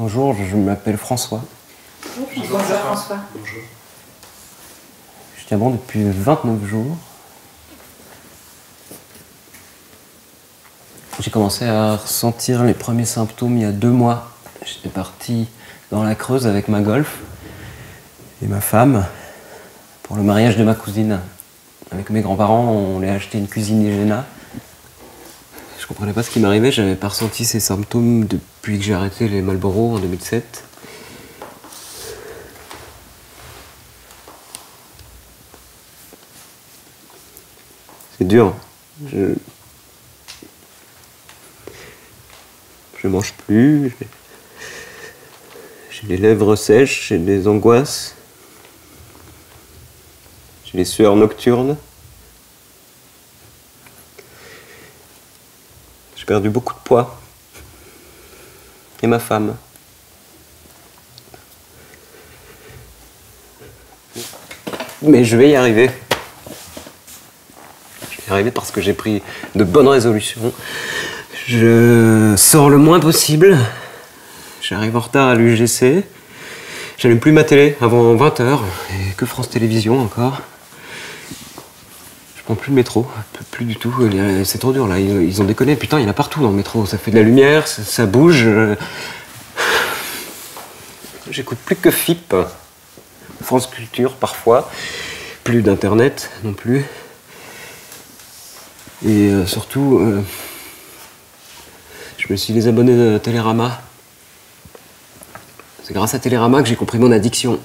Bonjour, je m'appelle François. Bonjour François. Bonjour. Je tiens bon depuis 29 jours. J'ai commencé à ressentir les premiers symptômes il y a 2 mois. J'étais parti dans la Creuse avec ma Golf et ma femme pour le mariage de ma cousine. Avec mes grands-parents, on lui a acheté une cuisine Igéna. Je comprenais pas ce qui m'arrivait, j'avais pas ressenti ces symptômes depuis que j'ai arrêté les Marlboro en 2007. C'est dur. Je mange plus, j'ai les lèvres sèches, j'ai des angoisses, j'ai les sueurs nocturnes. J'ai perdu beaucoup de poids. Et ma femme. Mais je vais y arriver. Je vais y arriver parce que j'ai pris de bonnes résolutions. Je sors le moins possible. J'arrive en retard à l'UGC. J'allume plus ma télé avant 20h. Et que France Télévisions encore. Je prends plus le métro. Plus du tout. C'est trop dur là. Ils ont déconné. Putain, il y en a partout dans le métro. Ça fait de la lumière, ça bouge. J'écoute plus que FIP. France Culture parfois. Plus d'internet non plus. Et surtout... je me suis désabonné de Télérama. C'est grâce à Télérama que j'ai compris mon addiction.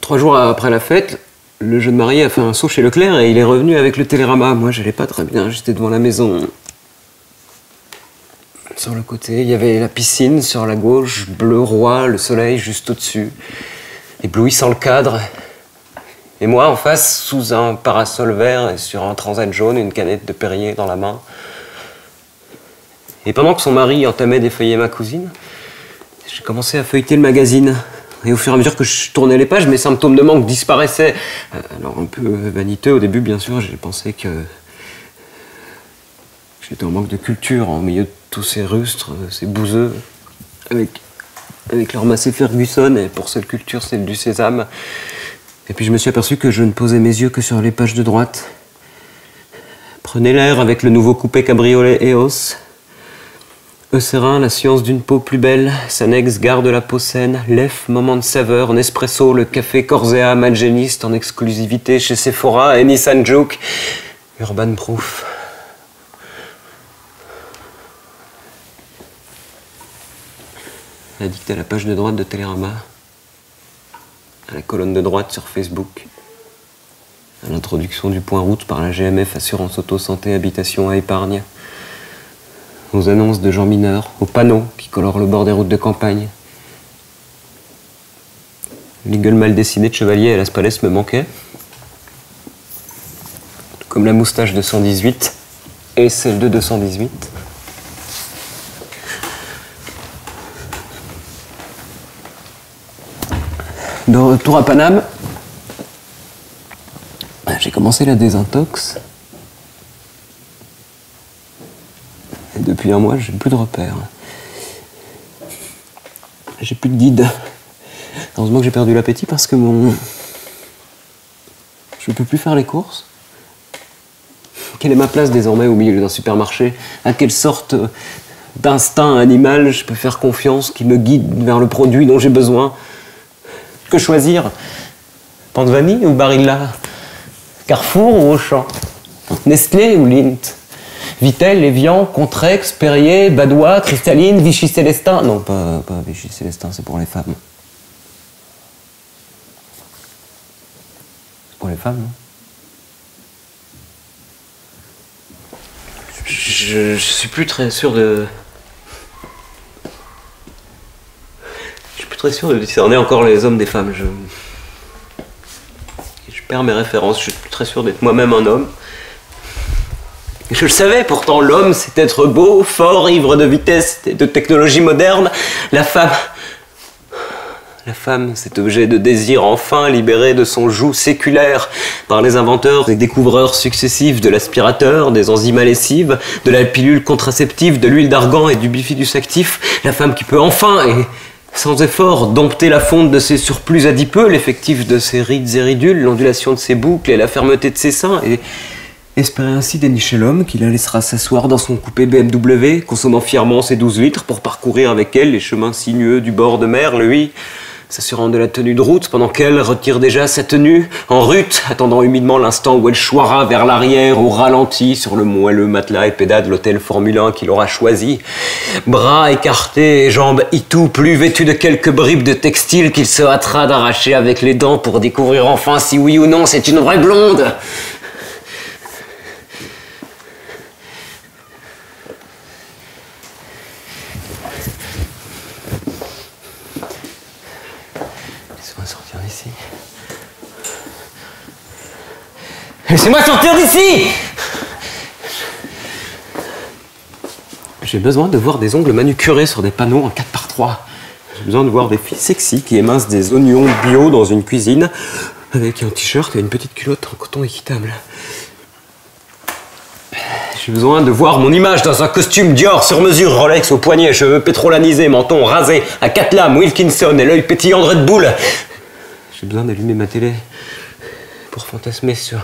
3 jours après la fête, le jeune marié a fait un saut chez Leclerc et il est revenu avec le Télérama. Moi, j'allais pas très bien, j'étais devant la maison. Sur le côté, il y avait la piscine sur la gauche, bleu roi, le soleil juste au-dessus, éblouissant le cadre. Et moi, en face, sous un parasol vert et sur un transat jaune, une canette de Perrier dans la main. Et pendant que son mari entamait d'effeuiller ma cousine, j'ai commencé à feuilleter le magazine. Et au fur et à mesure que je tournais les pages, mes symptômes de manque disparaissaient. Alors un peu vaniteux au début, bien sûr, j'ai pensé que j'étais en manque de culture, en milieu de tous ces rustres, ces bouseux, avec leur Massey Ferguson, et pour seule culture, c'est du sésame. Et puis je me suis aperçu que je ne posais mes yeux que sur les pages de droite. Prenez l'air avec le nouveau coupé cabriolet EOS. Eucerin, la science d'une peau plus belle. Sanex, garde la peau saine. Lef, moment de saveur. Nespresso, le café Corsea, Malgeniste en exclusivité chez Sephora. Et Nissan Juke, Urban Proof. Addict à la page de droite de Télérama. À la colonne de droite sur Facebook. À l'introduction du point route par la GMF Assurance Auto Santé Habitation à Épargne. Aux annonces de gens mineurs, aux panneaux qui colorent le bord des routes de campagne. Les gueules mal dessinées de Chevalier à Las Palais me manquaient. Comme la moustache de 118 et celle de 218. De retour à Paname, j'ai commencé la désintox. Et depuis 1 mois, j'ai plus de repères. J'ai plus de guide. Heureusement que j'ai perdu l'appétit parce que je peux plus faire les courses. Quelle est ma place désormais au milieu d'un supermarché? À quelle sorte d'instinct animal je peux faire confiance qui me guide vers le produit dont j'ai besoin? Que choisir? Pente Vanille ou Barilla? Carrefour ou Auchan? Nestlé ou Lindt? Vittel, Evian, Contrex, Perrier, Badois, Cristalline, Vichy Célestin. Non, pas Vichy Célestin, c'est pour les femmes. C'est pour les femmes, non? Je suis plus très sûr de... Je suis plus très sûr de discerner encore les hommes des femmes. Je perds mes références, je suis plus très sûr d'être moi-même un homme. Je le savais, pourtant, l'homme, c'est être beau, fort, ivre de vitesse et de technologie moderne. La femme, La femme, cet objet de désir enfin libéré de son joug séculaire par les inventeurs et découvreurs successifs de l'aspirateur, des enzymes lessives, de la pilule contraceptive, de l'huile d'argan et du bifidus actif. La femme qui peut enfin, et sans effort, dompter la fonte de ses surplus adipeux, l'effectif de ses rides et ridules, l'ondulation de ses boucles et la fermeté de ses seins, et espérer ainsi dénicher l'homme qui la laissera s'asseoir dans son coupé BMW, consommant fièrement ses 12 litres pour parcourir avec elle les chemins sinueux du bord de mer, lui s'assurant de la tenue de route, pendant qu'elle retire déjà sa tenue, en rute, attendant humidement l'instant où elle choira vers l'arrière, au ralenti, sur le moelleux matelas épédat de l'hôtel Formule 1 qu'il aura choisi. Bras écartés et jambes hitou, plus vêtus de quelques bribes de textile qu'il se hâtera d'arracher avec les dents pour découvrir enfin si oui ou non c'est une vraie blonde. Laissez-moi sortir d'ici. Laissez-moi sortir d'ici! J'ai besoin de voir des ongles manucurés sur des panneaux en 4x3. J'ai besoin de voir des filles sexy qui émincent des oignons bio dans une cuisine avec un t-shirt et une petite culotte en coton équitable. J'ai besoin de voir mon image dans un costume Dior sur mesure, Rolex au poignet, cheveux pétrolanisés, menton rasé, à 4 lames, Wilkinson et l'œil pétillant de Red Bull. J'ai besoin d'allumer ma télé pour fantasmer sur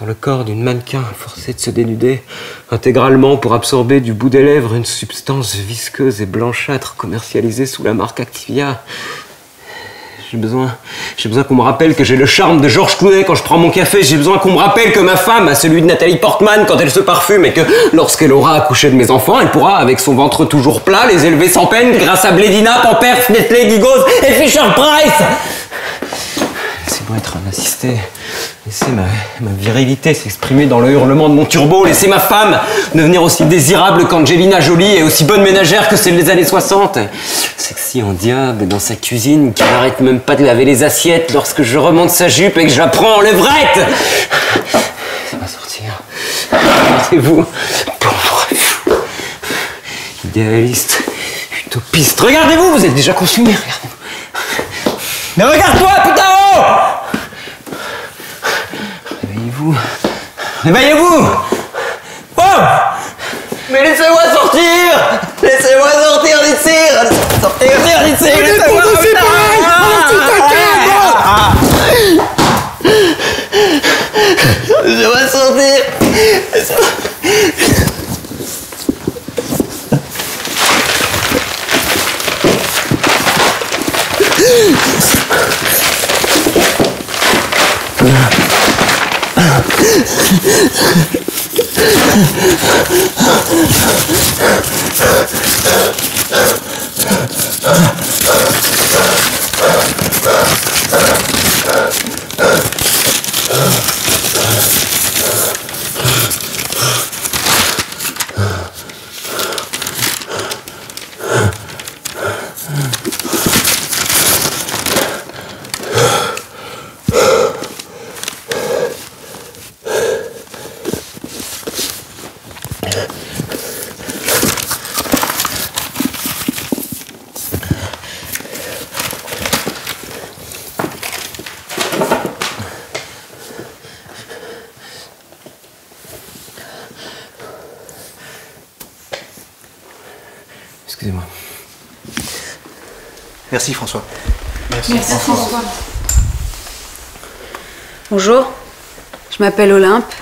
le corps d'une mannequin forcée de se dénuder intégralement pour absorber du bout des lèvres une substance visqueuse et blanchâtre commercialisée sous la marque Activia. J'ai besoin qu'on me rappelle que j'ai le charme de George Clooney quand je prends mon café. J'ai besoin qu'on me rappelle que ma femme a celui de Nathalie Portman quand elle se parfume et que lorsqu'elle aura accouché de mes enfants, elle pourra, avec son ventre toujours plat, les élever sans peine grâce à Blédina, Pampers, Nestlé, Gigos et Fisher-Price. Laissez-moi être un assisté. Laissez ma virilité s'exprimer dans le hurlement de mon turbo. Laissez ma femme devenir aussi désirable qu'Angelina Jolie et aussi bonne ménagère que celle des années 60. Sexy en diable dans sa cuisine qui n'arrête même pas de laver les assiettes lorsque je remonte sa jupe et que je la prends en levrette. Laissez-moi sortir. Regardez-vous, pauvre fou. Idéaliste, utopiste. Regardez-vous, vous êtes déjà consumé. Regardez-vous. Mais regarde-toi, putain! Oh! Réveillez-vous. Réveillez-vous! Oh! Mais laissez-moi sortir! Laissez-moi sortir d'ici! Sortir d'ici! Laissez-moi sortir! Laissez-moi sortir! Excusez-moi. Merci François. Merci François. Bonjour, je m'appelle Olympe.